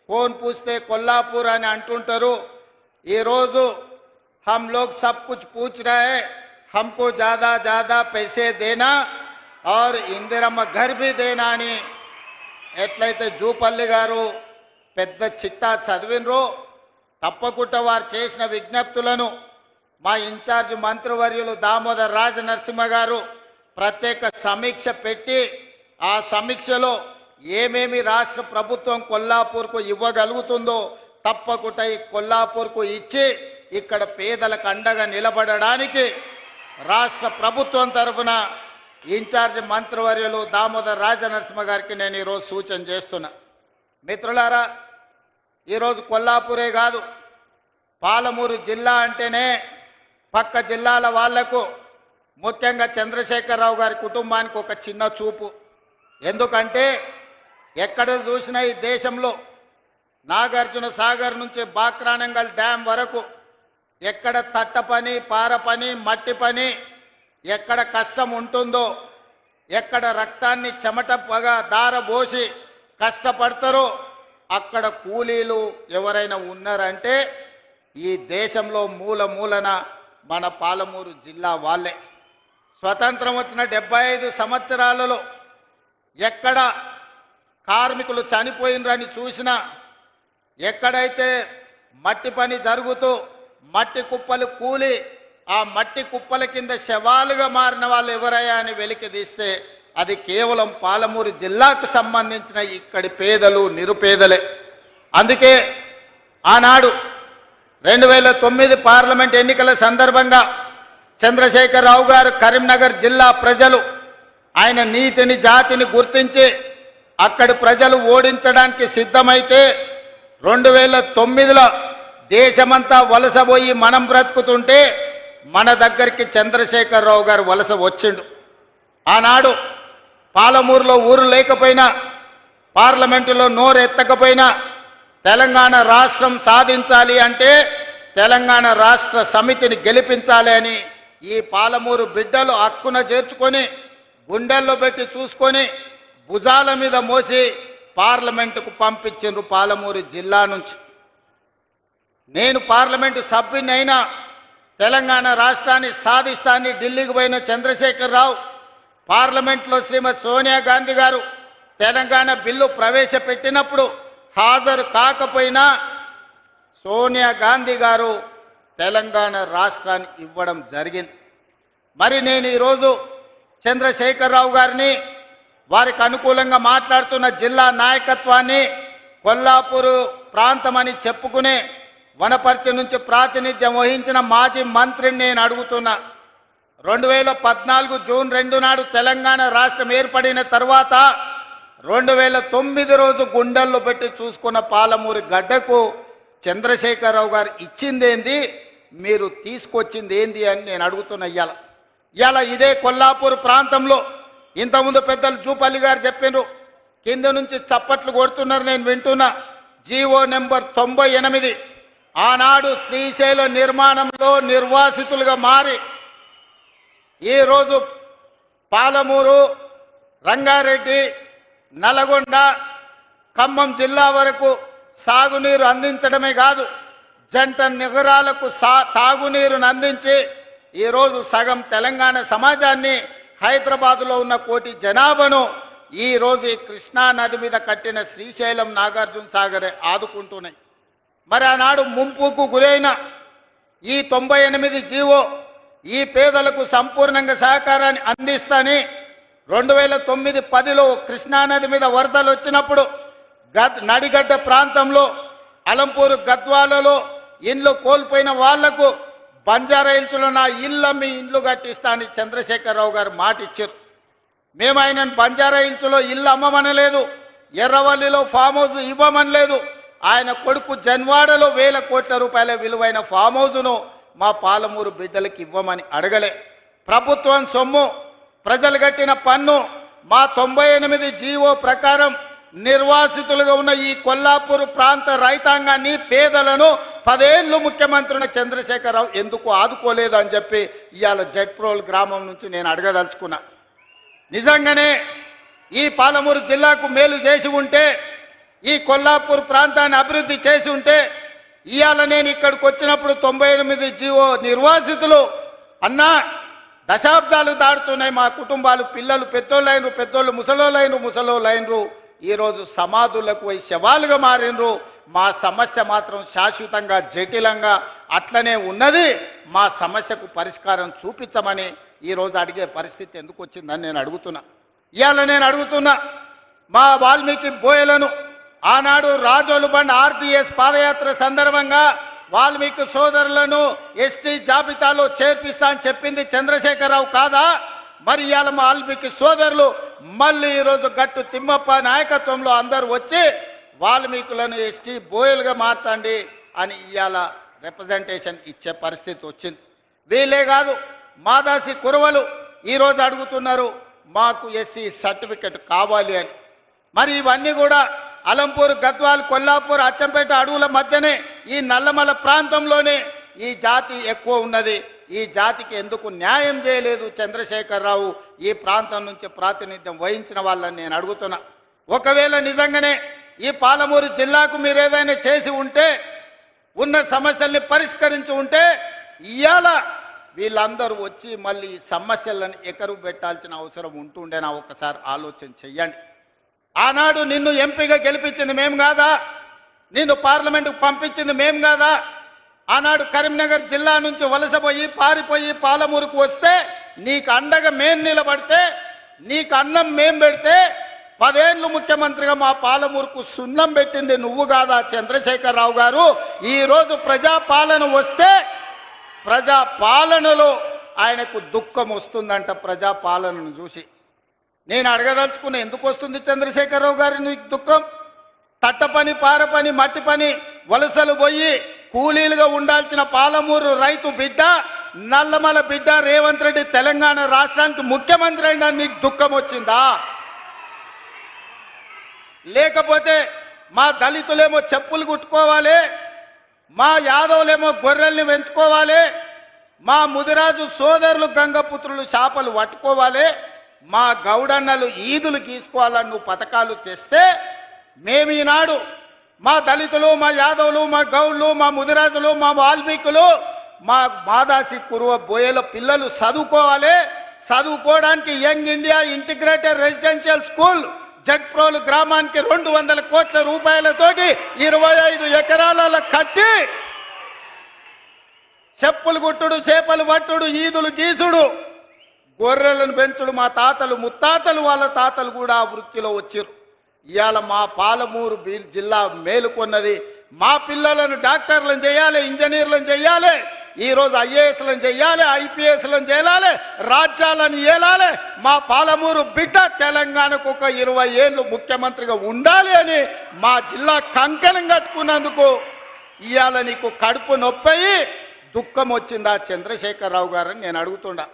कौन पूछते कोल्हापुर అని అంటుంటారు। ఈ రోజు हम लोग सब कुछ पूछ रहे हैं, हमको ज्यादा ज्यादा पैसे देना और ఇందిరమ్మ घर भी देना అని ఎట్లయితే జూపల్లి గారు పెద్ద చిట్టా చదివినరో తప్పకుండా వారు చేసిన విజ్ఞప్తులను మా ఇన్ఛార్జ్ మంత్రివర్యులు దామోదర్ రాజ నరసింహ గారు ప్రత్యేక సమీక్ష పెట్టి ఆ సమీక్షలో ఏమేమి రాష్ట్ర ప్రభుత్వం కొల్లాపూర్కు ఇవ్వగలుగుతుందో తప్పకుండా ఈ కొల్లాపూర్కు ఇచ్చి ఇక్కడ పేదలకు అండగా నిలబడడానికి రాష్ట్ర ప్రభుత్వం తరఫున ఇన్ఛార్జ్ మంత్రివర్యులు దామోదర్ రాజ నరసింహ గారికి నేను ఈరోజు సూచన చేస్తున్నా। మిత్రులారా, ఈరోజు కొల్లాపూరే కాదు, పాలమూరు జిల్లా అంటేనే పక్క జిల్లాల వాళ్లకు ముఖ్యంగా చంద్రశేఖరరావు గారి కుటుంబానికి ఒక చిన్న చూపు। ఎందుకంటే ఎక్కడ చూసినా ఈ దేశంలో నాగార్జున సాగర్ నుంచి బాక్రానంగల్ డ్యాం వరకు ఎక్కడ తట్ట పని, పార పని, మట్టి పని, ఎక్కడ కష్టం ఉంటుందో, ఎక్కడ రక్తాన్ని చెమట పగ దారబోసి కష్టపడతారో అక్కడ కూలీలు ఎవరైనా ఉన్నారంటే ఈ దేశంలో మూల మూలన మన పాలమూరు జిల్లా వాళ్ళే। స్వతంత్రం వచ్చిన 75 సంవత్సరాలలో ఎక్కడ కార్మికులు చనిపోయినరని చూసినా, ఎక్కడైతే మట్టి పని జరుగుతూ మట్టి కుప్పలు కూలి ఆ మట్టి కుప్పల కింద శవాలుగా మారిన వాళ్ళు ఎవరయ్యా అని వెలికి తీస్తే అది కేవలం పాలమూరు జిల్లాకు సంబంధించిన ఇక్కడి పేదలు నిరుపేదలే। అందుకే ఆనాడు 2009 పార్లమెంట్ ఎన్నికల సందర్భంగా చంద్రశేఖరరావు గారు కరీంనగర్ జిల్లా ప్రజలు ఆయన నీతిని జాతిని గుర్తించి అక్కడి ప్రజలు ఓడించడానికి సిద్ధమైతే 2009లో దేశమంతా వలసపోయి మనం బ్రతుకుతుంటే మన దగ్గరికి చంద్రశేఖరరావు గారు వలస వచ్చిండు। ఆనాడు పాలమూరులో ఊరు లేకపోయినా, పార్లమెంటులో నోరెత్తకపోయినా తెలంగాణ రాష్ట్రం సాధించాలి అంటే తెలంగాణ రాష్ట్ర సమితిని గెలిపించాలి అని ఈ పాలమూరు బిడ్డలు హక్కున చేర్చుకొని గుండెల్లో పెట్టి చూసుకొని భుజాల మీద మోసి పార్లమెంటుకు పంపించిండ్రు పాలమూరు జిల్లా నుంచి। నేను పార్లమెంటు సభ్యునైనా తెలంగాణ రాష్ట్రాన్ని సాధిస్తానని ఢిల్లీకి పోయిన చంద్రశేఖరరావు పార్లమెంట్లో శ్రీమతి సోనియా గాంధీ గారు తెలంగాణ బిల్లు ప్రవేశపెట్టినప్పుడు హాజరు కాకపోయినా సోనియా గాంధీ గారు తెలంగాణ రాష్ట్రాన్ని ఇవ్వడం జరిగింది। మరి నేను ఈరోజు చంద్రశేఖరరావు గారిని, వారికి అనుకూలంగా మాట్లాడుతున్న జిల్లా నాయకత్వాన్ని కొల్లాపూరు ప్రాంతం అని చెప్పుకునే వనపర్తి నుంచి ప్రాతినిధ్యం వహించిన మాజీ మంత్రిని నేను అడుగుతున్నా, 2014 జూన్ 2 నాడు తెలంగాణ రాష్ట్రం ఏర్పడిన తర్వాత 2009 రోజు గుండెల్లో పెట్టి చూసుకున్న పాలమూరు గడ్డకు చంద్రశేఖరరావు గారు ఇచ్చిందేంది, మీరు తీసుకొచ్చింది ఏంది అని నేను అడుగుతున్నా। ఇవాళ ఇదే కొల్లాపూర్ ప్రాంతంలో ఇంతకుముందు పెద్దలు జూపల్లి గారు చెప్పారు, కింద నుంచి చప్పట్లు కొడుతున్నారు, నేను వింటున్నా। జీవో నెంబర్ 98 ఆనాడు శ్రీశైలం నిర్మాణంలో నిర్వాసితులుగా మారి ఈరోజు పాలమూరు, రంగారెడ్డి, నల్గొండ, ఖమ్మం జిల్లా వరకు సాగునీరు అందించడమే కాదు జంట నగరాలకు తాగునీరును అందించి ఈరోజు సగం తెలంగాణ సమాజాన్ని, హైదరాబాదులో ఉన్న 1 కోటి జనాభాను ఈరోజు ఈ కృష్ణా నది మీద కట్టిన శ్రీశైలం, నాగార్జున సాగరే ఆదుకుంటున్నాయి। మరి ఆనాడు ముంపుకు గురైన ఈ 98 జీవో ఈ పేదలకు సంపూర్ణంగా సహకారాన్ని అందిస్తాని 2009-10లో కృష్ణానది మీద వరదలు వచ్చినప్పుడు నడిగడ్డ ప్రాంతంలో అలంపూరు గద్వాలలో ఇండ్లు కోల్పోయిన వాళ్లకు బంజారాహిల్స్లో నా ఇల్లు మీ ఇండ్లు కట్టిస్తానని చంద్రశేఖరరావు గారు మాట ఇచ్చారు। మేము ఆయనను బంజారాహిల్స్లో ఇల్లు అమ్మమనలేదు, ఎర్రవల్లిలో ఫామ్ హౌస్ ఇవ్వమనలేదు, ఆయన కొడుకు జన్వాడలో 1000 కోట్ల రూపాయల విలువైన ఫామ్ హౌస్ను మా పాలమూరు బిడ్డలకు ఇవ్వమని అడగలే। ప్రభుత్వం సొమ్ము, ప్రజలు కట్టిన పన్ను మా 98 జీవో ప్రకారం నిర్వాసితులుగా ఉన్న ఈ కొల్లాపూర్ ప్రాంత రైతాంగాన్ని, పేదలను 10 ఏళ్లు ముఖ్యమంత్రి చంద్రశేఖరరావు ఎందుకు ఆదుకోలేదు అని చెప్పి ఇవాళ జట్ప్రోల్ గ్రామం నుంచి నేను అడగదలుచుకున్నా। నిజంగానే ఈ పాలమూరు జిల్లాకు మేలు చేసి ఉంటే ఈ కొల్లాపూర్ ప్రాంతాన్ని అభివృద్ధి చేసి ఉంటే ఇవాళ నేను ఇక్కడికి వచ్చినప్పుడు 98 జీవో నిర్వాసితులు అన్నా దశాబ్దాలు దాడుతున్నాయి మా కుటుంబాలు, పిల్లలు పెద్దోళ్ళైనరు, పెద్దోళ్ళు ముసలోళ్ళైనరు, ఈరోజు సమాధులకు పోయి శవాలుగా మారినరు. మా సమస్య మాత్రం శాశ్వతంగా జటిలంగా అట్లనే ఉన్నది. మా సమస్యకు పరిష్కారం చూపించమని ఈరోజు అడిగే పరిస్థితి ఎందుకు వచ్చిందని నేను అడుగుతున్నా. ఇవాళ నేను అడుగుతున్నా, మా వాల్మీకి బోయలను ఆనాడు రాజోలు బండ్ ఆర్డీఎస్ పాదయాత్ర సందర్భంగా వాల్మీకి సోదరులను ఎస్టీ జాబితాలో చేర్పిస్తా అని చెప్పింది చంద్రశేఖరరావు కాదా? మరి ఇవాళ మా వాల్మీకి సోదరులు మళ్ళీ ఈరోజు గట్టు తిమ్మప్ప నాయకత్వంలో అందరూ వచ్చి వాల్మీకులను ఎస్టీ బోయలుగా మార్చండి అని ఇవాళ రిప్రజెంటేషన్ ఇచ్చే పరిస్థితి వచ్చింది. వీళ్ళే కాదు, మాదాసి కురవలు ఈరోజు అడుగుతున్నారు మాకు ఎస్సీ సర్టిఫికెట్ కావాలి అని. మరి ఇవన్నీ కూడా అలంపూర్, గద్వాల్, కొల్లాపూర్, అచ్చంపేట అడవుల మధ్యనే ఈ నల్లమల ప్రాంతంలోనే ఈ జాతి ఎక్కువ ఉన్నది. ఈ జాతికి ఎందుకు న్యాయం చేయలేదు చంద్రశేఖరరావు? ఈ ప్రాంతం నుంచి ప్రాతినిధ్యం వహించిన వాళ్ళని నేను అడుగుతున్నా. ఒకవేళ నిజంగానే ఈ పాలమూరు జిల్లాకు మీరు ఏదైనా చేసి ఉంటే, ఉన్న సమస్యల్ని పరిష్కరించి ఉంటే, ఇవాళ వీళ్ళందరూ వచ్చి మళ్ళీ ఈ సమస్యలను ఎకరు పెట్టాల్సిన అవసరం ఉంటుండేనా? ఒకసారి ఆలోచన చెయ్యండి. ఆనాడు నిన్ను ఎంపీగా గెలిపించింది మేం కాదా? నిన్ను పార్లమెంటుకు పంపించింది మేం కాదా? ఆనాడు కరీంనగర్ జిల్లా నుంచి వలసపోయి పారిపోయి పాలమూరుకు వస్తే నీకు అండగా మేం నిలబడితే, నీకు అన్నం మేం పెడితే 10 ఏళ్ళు ముఖ్యమంత్రిగా మా పాలమూరుకు సున్నం పెట్టింది నువ్వు కాదా చంద్రశేఖరరావు గారు? ఈరోజు ప్రజాపాలన వస్తే ప్రజాపాలనలో ఆయనకు దుఃఖం వస్తుందంట. ప్రజాపాలనను చూసి నేను అడగదలుచుకున్న, ఎందుకు వస్తుంది చంద్రశేఖరరావు గారి నీకు దుఃఖం? తట్టపని, పారపని, మట్టి పని వలసలు పోయి కూలీలుగా ఉండాల్సిన పాలమూరు రైతు బిడ్డ, నల్లమల బిడ్డ రేవంత్ రెడ్డి తెలంగాణ రాష్ట్రానికి ముఖ్యమంత్రి అయినా నీకు దుఃఖం వచ్చిందా? లేకపోతే మా దళితులేమో చెప్పులు కుట్టుకోవాలి, మా యాదవులేమో గొర్రెల్ని పెంచుకోవాలి, మా ముదిరాజు సోదరులు గంగపుత్రులు చేపలు పట్టుకోవాలి, మా గౌడన్నలు ఈదులు గీసుకోవాలని నువ్వు పథకాలు తెస్తే, మేము ఈనాడు మా దళితులు, మా యాదవులు, మా గౌళ్ళు, మా ముదిరాజులు, మా వాల్మీకులు, మా మాదాసి కురువ బోయల పిల్లలు చదువుకోవాలి. చదువుకోవడానికి young India integrated residential school Jadprolu గ్రామానికి 200 కోట్ల రూపాయలతోటి 25 ఎకరాల కట్టి చెప్పులు గుట్టుడు, చేపలు పట్టుడు, ఈదులు గీసుడు, గొర్రెలను పెంచుడు మా తాతలు ముత్తాతలు వాళ్ళ తాతలు కూడా ఆ వృత్తిలో వచ్చారు. ఇవాళ మా పాలమూరు జిల్లా మేలుకొన్నది. మా పిల్లలను డాక్టర్లను చేయాలి, ఇంజనీర్లను చేయాలి, ఈరోజు ఐఏఎస్లను చేయాలి, ఐపీఎస్లను చేయాలి, రాజ్యాలను ఏలాలి. మా పాలమూరు బిడ్డ తెలంగాణకు ఒక 20 ఏళ్ళు ముఖ్యమంత్రిగా ఉండాలి అని మా జిల్లా కంకణం కట్టుకున్నందుకు ఇవాళ నీకు కడుపు నొప్పయి దుఃఖం వచ్చిందా చంద్రశేఖరరావు గారని నేను అడుగుతుండా.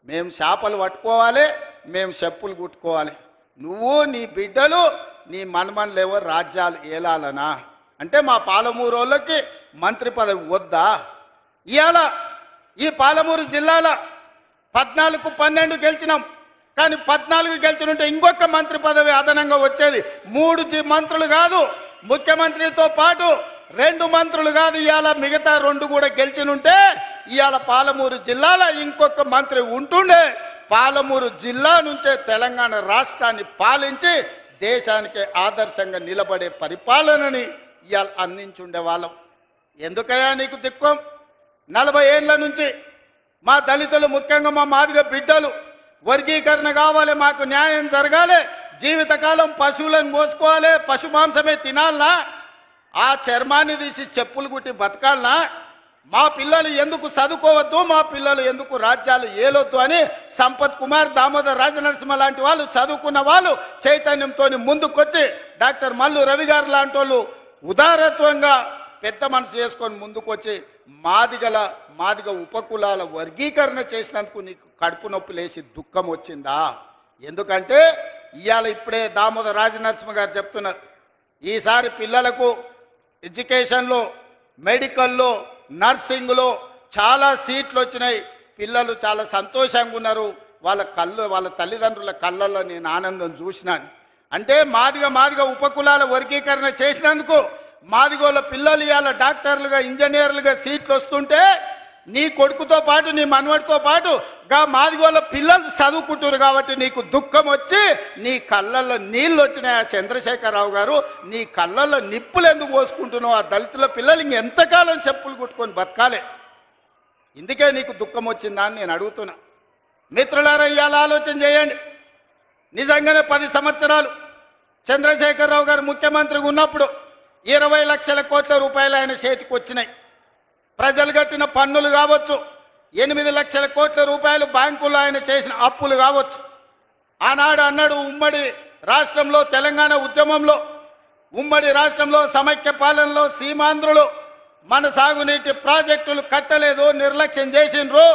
మేము చేపలు పట్టుకోవాలి, మేము చెప్పులు కుట్టుకోవాలి, నువ్వు నీ బిడ్డలు నీ మనమన్లేవో రాజ్యాలు ఏలాలనా? అంటే మా పాలమూరు వాళ్ళకి మంత్రి పదవి వద్దా? ఇవాళ ఈ పాలమూరు జిల్లాలో 14-12 గెలిచినాం, కానీ 14 గెలిచినుంటే ఇంకొక మంత్రి పదవి అదనంగా వచ్చేది. 3 మంత్రులు కాదు, ముఖ్యమంత్రితో పాటు 2 మంత్రులు కాదు, ఇవాళ మిగతా 2 కూడా గెలిచినుంటే ఇవాళ పాలమూరు జిల్లాలో ఇంకొక మంత్రి ఉంటుండే. పాలమూరు జిల్లా నుంచే తెలంగాణ రాష్ట్రాన్ని పాలించి దేశానికి ఆదర్శంగా నిలబడే పరిపాలనని ఇవాళ అందించుండే వాళ్ళం. ఎందుకయ్యా నీకు దిక్కం? 40 ఏళ్ల నుంచి మా దళితులు, ముఖ్యంగా మా మాదిగ బిడ్డలు వర్గీకరణ కావాలి, మాకు న్యాయం జరగాలి, జీవితకాలం పశువులను మోసుకోవాలి, పశు మాంసమే తినాలనా? ఆ చర్మాన్ని తీసి చెప్పులు కుట్టి బతకాలనా? మా పిల్లలు ఎందుకు చదువుకోవద్దు, మా పిల్లలు ఎందుకు రాజ్యాలు ఏలొద్దు అని సంపత్ కుమార్, దామోదర్ రాజనరసింహ లాంటి వాళ్ళు, చదువుకున్న వాళ్ళు చైతన్యంతో ముందుకొచ్చి డాక్టర్ మల్లు రవి గారు లాంటి వాళ్ళు ఉదారత్వంగా పెద్ద మనసు చేసుకొని ముందుకొచ్చి మాదిగ ఉపకులాల వర్గీకరణ చేసినందుకు నీకు కడుపు నొప్పి లేసి దుఃఖం వచ్చిందా? ఎందుకంటే ఇవాళ ఇప్పుడే దామోదర్ రాజనరసింహ గారు చెప్తున్నారు, ఈసారి పిల్లలకు ఎడ్యుకేషన్లో, మెడికల్లో, నర్సింగ్లో చాలా సీట్లు వచ్చినాయి. పిల్లలు చాలా సంతోషంగా ఉన్నారు. వాళ్ళ తల్లిదండ్రుల కళ్ళల్లో నేను ఆనందం చూసినాను. అంటే మాదిగ ఉపకులాల వర్గీకరణ చేసినందుకు మాదిగోళ్ళ పిల్లలు ఇవాళ డాక్టర్లుగా ఇంజనీర్లుగా సీట్లు వస్తుంటే నీ కొడుకుతో పాటు నీ మనవడితో పాటు గా మాదిగోళ్ళ పిల్లలు చదువుకుంటారు కాబట్టి నీకు దుఃఖం వచ్చి నీ కళ్ళల్లో నీళ్ళు వచ్చినాయి. ఆ చంద్రశేఖరరావు గారు, నీ కళ్ళల్లో నిప్పులు ఎందుకు పోసుకుంటున్నావు? ఆ దళితుల పిల్లలు ఇంకెంతకాలం చెప్పులు కుట్టుకొని బతకాలి? ఇందుకే నీకు దుఃఖం వచ్చిందా అని నేను అడుగుతున్నా. మిత్రులారా, ఇవాళ ఆలోచన చేయండి. నిజంగానే 10 సంవత్సరాలు చంద్రశేఖరరావు గారు ముఖ్యమంత్రిగా ఉన్నప్పుడు 20 లక్షల కోట్ల రూపాయలు ఆయన చేతికి వచ్చినాయి. ప్రజలు కట్టిన పన్నులు కావచ్చు, 8 లక్షల కోట్ల రూపాయలు బ్యాంకుల్లో ఆయన చేసిన అప్పులు కావచ్చు. ఆనాడు అన్నాడు, ఉమ్మడి రాష్ట్రంలో తెలంగాణ ఉద్యమంలో, ఉమ్మడి రాష్ట్రంలో సమైక్య పాలనలో సీమాంధ్రులు మన సాగునీటి ప్రాజెక్టులు కట్టలేదు, నిర్లక్ష్యం చేసిండ్రు.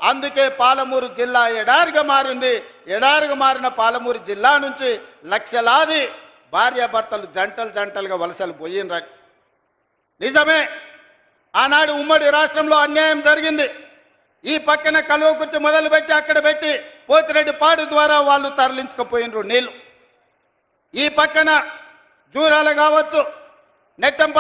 అందుకే పాలమూరు జిల్లా ఎడారిగా మారింది. ఎడారిగా మారిన పాలమూరు జిల్లా నుంచి లక్షలాది భార్యాభర్తలు జంటలుగా వలసలు పోయినరు. నిజమే, ఆనాడు ఉమ్మడి రాష్ట్రంలో అన్యాయం జరిగింది. ఈ పక్కన కల్వకుర్తి మొదలుపెట్టి అక్కడ పెట్టి పోతిరెడ్డిపాడు ద్వారా వాళ్ళు తరలించకపోయినరు నీళ్లు. ఈ పక్కన జూరాల కావచ్చు, నెట్టంపల్లి